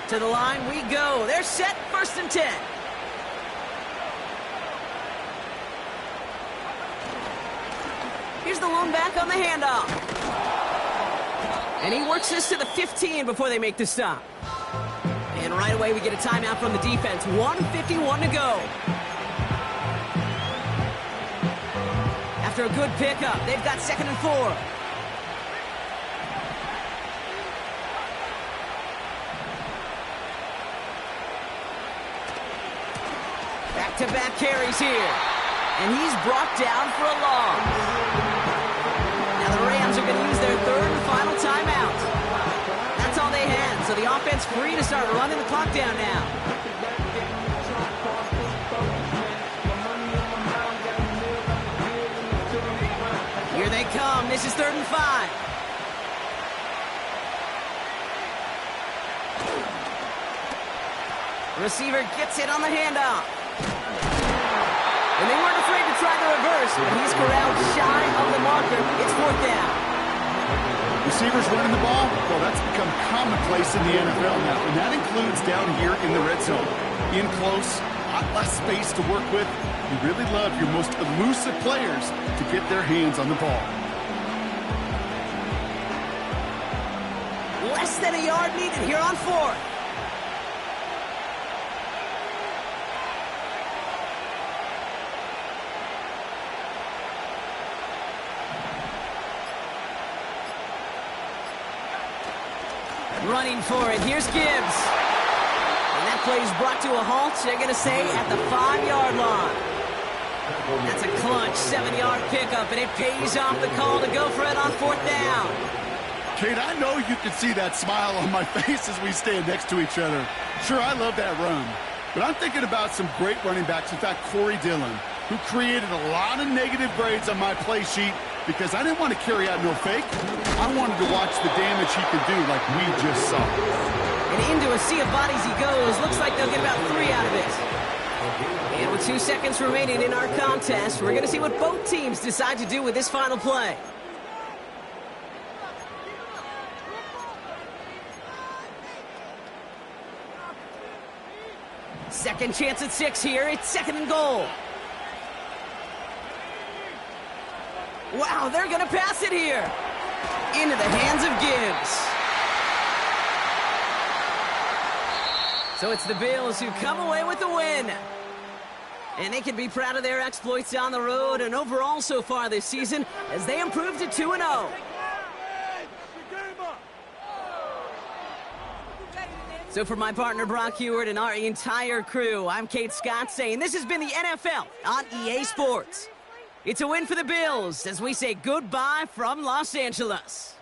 To the line we go. They're set, 1st and 10. Here's the lone back on the handoff. And he works this to the 15 before they make the stop. And right away we get a timeout from the defense. 1:51 to go. After a good pickup, they've got 2nd and 4. Back-to-back carries here. And he's brought down for a loss. Now the Rams are going to use their 3rd and final timeout. That's all they had, so the offense free to start running the clock down now. Here they come. This is 3rd and 5. Receiver gets it on the handoff. And they weren't afraid to try the reverse, but he's corralled shy of the marker. It's 4th down. Receivers running the ball, well, that's become commonplace in the NFL now, and that includes down here in the red zone. In close, a lot less space to work with. You really love your most elusive players to get their hands on the ball. Less than a yard needed here on 4th. Running for it. Here's Gibbs. And that play is brought to a halt. They're going to say at the 5-yard line. That's a clutch 7-yard pickup, and it pays off the call to go for it on 4th down. Kate, I know you can see that smile on my face as we stand next to each other. Sure, I love that run. But I'm thinking about some great running backs. In fact, Corey Dillon, who created a lot of negative grades on my play sheet because I didn't want to carry out no fake. I wanted to watch the damage he could do like we just saw. And into a sea of bodies he goes. Looks like they'll get about 3 out of it. And with 2 seconds remaining in our contest, we're going to see what both teams decide to do with this final play. Second chance at 6 here. It's 2nd and goal. Wow, they're going to pass it here. Into the hands of Gibbs. So it's the Bills who come away with the win. And they can be proud of their exploits on the road and overall so far this season as they improve to 2-0. So for my partner Brock Heward and our entire crew, I'm Kate Scott saying this has been the NFL on EA Sports. It's a win for the Bills as we say goodbye from Los Angeles.